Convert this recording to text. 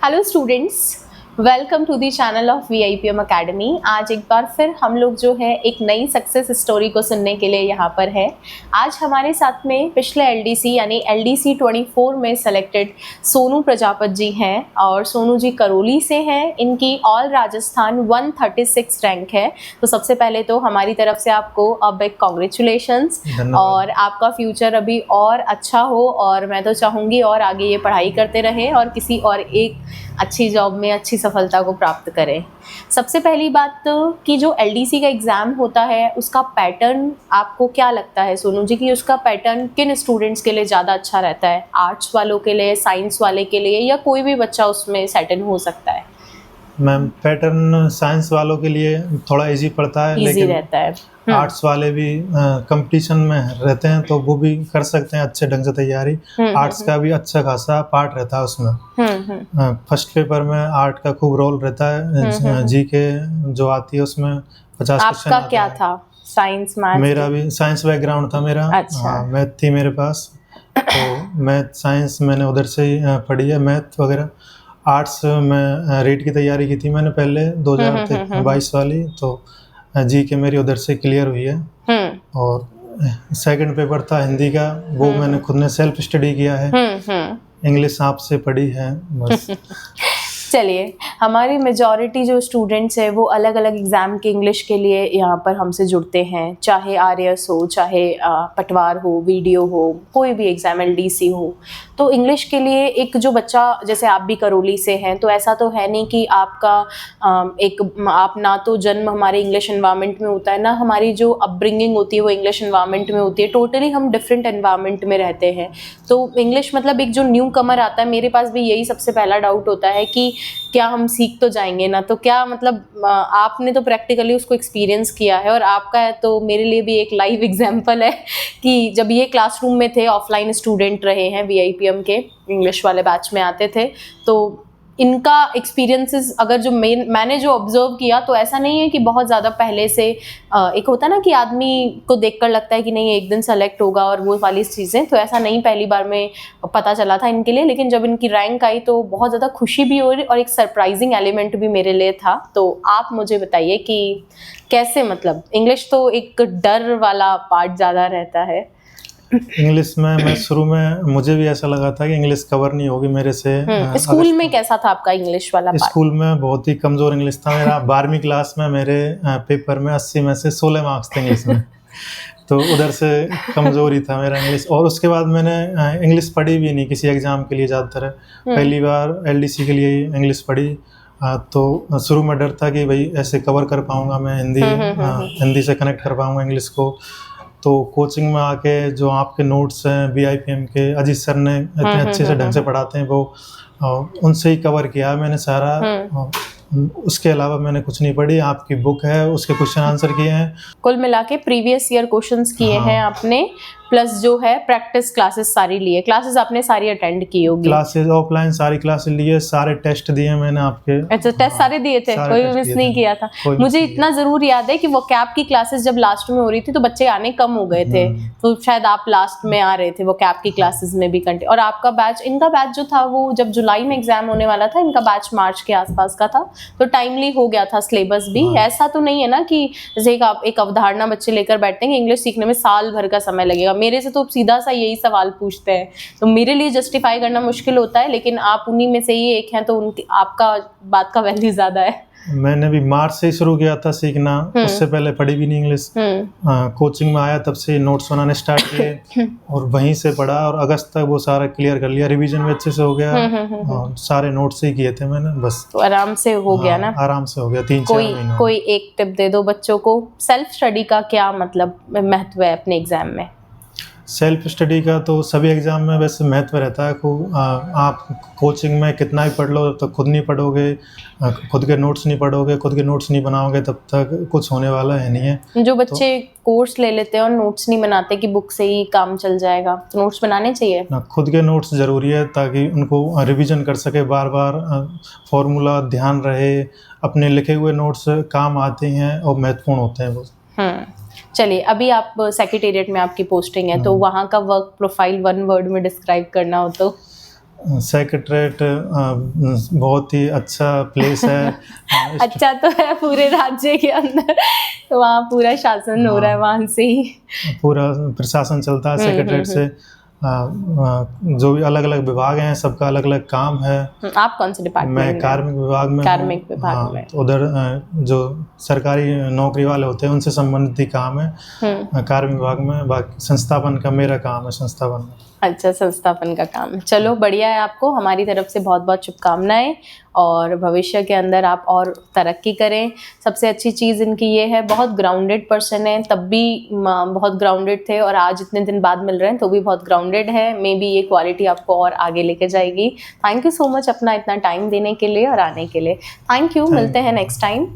Hello students, welcome to the channel of VIPM academy. आज एक बार फिर हम लोग जो है एक नई सक्सेस स्टोरी को सुनने के लिए यहाँ पर है। आज हमारे साथ में पिछले LDC यानी LDC 24 में सेलेक्टेड सोनू प्रजापत जी हैं और सोनू जी करौली से हैं। इनकी ऑल राजस्थान 136 रैंक है। तो सबसे पहले तो हमारी तरफ से आपको अब एक कॉन्ग्रेचुलेशंस और आपका फ्यूचर अभी और अच्छा हो और मैं तो चाहूँगी और आगे ये पढ़ाई करते रहें और किसी और एक अच्छी जॉब में अच्छी सफलता को प्राप्त करें। सबसे पहली बात तो कि जो LDC का एग्ज़ाम होता है उसका पैटर्न आपको क्या लगता है सोनू जी कि उसका पैटर्न किन स्टूडेंट्स के लिए ज़्यादा अच्छा रहता है? आर्ट्स वालों के लिए, साइंस वाले के लिए या कोई भी बच्चा उसमें सेट इन हो सकता है? मैम पैटर्न साइंस वालों के लिए थोड़ा इजी पड़ता है, ईजी लेकिन रहता है। आर्ट्स वाले भी कंपटीशन में रहते हैं तो वो भी कर सकते हैं अच्छे ढंग से तैयारी। आर्ट्स का भी अच्छा खासा पार्ट रहता है उसमें। फर्स्ट पेपर में आर्ट का खूब रोल रहता है। जीके जो आती है उसमें 50 क्वेश्चन आपका क्या था? Science, maths? मेरा भी साइंस बैकग्राउंड था मेरा। अच्छा। मैथ थी मेरे पास, तो मैथ साइंस मैंने उधर से ही पढ़ी है, मैथ वगैरह। आर्ट्स में रेट की तैयारी की थी मैंने पहले 2022 वाली, तो जी के मेरी उधर से क्लियर हुई है। और सेकंड पेपर था हिंदी का, वो मैंने खुद ने सेल्फ स्टडी किया है। इंग्लिश आपसे पढ़ी है बस। चलिए, हमारी मेजॉरिटी जो स्टूडेंट्स है वो अलग अलग एग्ज़ाम के इंग्लिश के लिए यहाँ पर हमसे जुड़ते हैं, चाहे RS हो, चाहे पटवार हो, वीडियो हो, कोई भी एग्ज़ाम LDC हो। तो इंग्लिश के लिए एक जो बच्चा, जैसे आप भी करौली से हैं, तो ऐसा तो है नहीं कि आपका आप ना तो जन्म हमारे इंग्लिश एनवायरनमेंट में होता है, ना हमारी जो अपब्रिंगिंग होती है वो इंग्लिश एनवायरनमेंट में होती है। टोटली हम डिफरेंट एनवायरनमेंट में रहते हैं। तो इंग्लिश मतलब एक जो न्यू कमर आता है, मेरे पास भी यही सबसे पहला डाउट होता है कि क्या हम सीख तो जाएंगे ना, तो क्या मतलब आपने तो प्रैक्टिकली उसको एक्सपीरियंस किया है और आपका है तो मेरे लिए भी एक लाइव एग्जांपल है कि जब ये क्लासरूम में थे, ऑफलाइन स्टूडेंट रहे हैं, VIPM के इंग्लिश वाले बैच में आते थे, तो इनका एक्सपीरियंसेस अगर जो मैंने जो ऑब्जर्व किया तो ऐसा नहीं है कि बहुत ज़्यादा पहले से एक होता है ना कि आदमी को देखकर लगता है कि नहीं एक दिन सेलेक्ट होगा और वो वाली चीज़ें, तो ऐसा नहीं पहली बार में पता चला था इनके लिए। लेकिन जब इनकी रैंक आई तो बहुत ज़्यादा खुशी भी हो रही और एक सरप्राइजिंग एलिमेंट भी मेरे लिए था। तो आप मुझे बताइए कि कैसे, मतलब इंग्लिश तो एक डर वाला पार्ट ज़्यादा रहता है। इंग्लिश में मैं शुरू में मुझे भी ऐसा लगा था कि इंग्लिश कवर नहीं होगी मेरे से। स्कूल में कैसा था आपका इंग्लिश वाला पार्ट? स्कूल में बहुत ही कमज़ोर इंग्लिश था मेरा। 12वीं क्लास में मेरे पेपर में 80 में से 16 मार्क्स थे इंग्लिश में। तो उधर से कमज़ोर ही था मेरा इंग्लिश। और उसके बाद मैंने इंग्लिश पढ़ी भी नहीं किसी एग्ज़ाम के लिए ज़्यादातर। पहली बार LDC के लिए इंग्लिश पढ़ी। तो शुरू में डर था कि भाई ऐसे कवर कर पाऊँगा मैं हिंदी से कनेक्ट कर पाऊँगा इंग्लिश को। तो कोचिंग में आके जो आपके नोट्स हैं VIPM के, अजीत सर ने इतने अच्छे से ढंग से पढ़ाते हैं, वो उनसे ही कवर किया मैंने सारा। उसके अलावा मैंने कुछ नहीं पढ़ी। आपकी बुक है, उसके क्वेश्चन आंसर किए हैं। कुल मिला के प्रीवियस ईयर क्वेश्चंस किए हैं आपने, प्लस जो है प्रैक्टिस क्लासेस सारी लिए। क्लासेस आपने सारी अटेंड की होगी? क्लासेस ऑफलाइन सारी क्लासेस लिए, सारे टेस्ट दिए मैंने आपके। अच्छा, टेस्ट सारे दिए थे, कोई भी मिस नहीं किया था? मुझे इतना जरूर याद है कि वो कैप की क्लासेस जब लास्ट में हो रही थी तो बच्चे आने कम हो गए थे, तो शायद आप लास्ट में आ रहे थे वो कैप की क्लासेस में भी कंटिन्यू। और आपका बैच, इनका बैच जो था वो जब जुलाई में एग्जाम होने वाला था, इनका बैच मार्च के आसपास का था, तो टाइमली हो गया था सिलेबस भी। ऐसा तो नहीं है ना कि जैसे एक अवधारणा बच्चे लेकर बैठते हैं कि इंग्लिश सीखने में साल भर का समय लगेगा। मेरे से तो सीधा सा यही सवाल पूछते हैं, तो मेरे लिए जस्टिफाई करना मुश्किल होता है, लेकिन आप उन्हीं में से ही एक हैं, तो आपका बात का वैल्यू ज्यादा है। मैंने भी मार्च से ही शुरू किया था सीखना, उससे पहले पढ़ी भी नहीं इंग्लिश। कोचिंग में आया तब से नोट्स बनाने स्टार्ट किए और वहीं से पढ़ा और अगस्त तक वो सारा क्लियर कर लिया। रिवीजन भी अच्छे से हो गया और सारे नोट्स ही किए थे मैंने बस। तो आराम से हो गया ना? आराम से हो गया 3-4 महीनों। कोई एक टिप दे दो बच्चों को, सेल्फ स्टडी का क्या मतलब महत्व है अपने एग्जाम में? सेल्फ स्टडी का तो सभी एग्ज़ाम में वैसे महत्व रहता है। आप कोचिंग में कितना ही पढ़ लो तो खुद नहीं पढ़ोगे, खुद के नोट्स नहीं पढ़ोगे, खुद के नोट्स नहीं बनाओगे तब तक कुछ होने वाला है नहीं है। जो बच्चे कोर्स ले लेते हैं और नोट्स नहीं बनाते कि बुक से ही काम चल जाएगा, तो नोट्स बनाने चाहिए ना। खुद के नोट्स ज़रूरी है ताकि उनको रिवीजन कर सके, बार बार फॉर्मूला ध्यान रहे। अपने लिखे हुए नोट्स काम आते हैं और महत्वपूर्ण होते हैं वो। चलिए, अभी आप सेक्रेटेरिएट में आपकी पोस्टिंग है, तो वहाँ का वर्क प्रोफाइल 1 वर्ड में डिस्क्राइब करना हो तो? सेक्रेटरीट बहुत ही अच्छा प्लेस है। अच्छा तो है पूरे राज्य के अंदर, वहाँ पूरा शासन हो रहा है वहाँ से ही। पूरा प्रशासन चलता है सेक्रेटरीट से। जो भी अलग अलग विभाग हैं सबका अलग अलग काम है। आप कौन से डिपार्टमेंट में? मैं कार्मिक विभाग में। कार्मिक विभाग हाँ, में। तो उधर जो सरकारी नौकरी वाले होते हैं उनसे संबंधित ही काम है कार्मिक विभाग में। बाकी संस्थापन का मेरा काम है, संस्थापन में। अच्छा, संस्थापन का काम है। चलो बढ़िया है, आपको हमारी तरफ से बहुत बहुत शुभकामनाएं और भविष्य के अंदर आप और तरक्की करें। सबसे अच्छी चीज़ इनकी ये है, बहुत ग्राउंडेड पर्सन है, तब भी बहुत ग्राउंडेड थे और आज इतने दिन बाद मिल रहे हैं तो भी बहुत ग्राउंडेड है। मे बी ये क्वालिटी आपको और आगे लेके जाएगी। थैंक यू सो मच अपना इतना टाइम देने के लिए और आने के लिए। थैंक यू, मिलते हैं नेक्स्ट टाइम।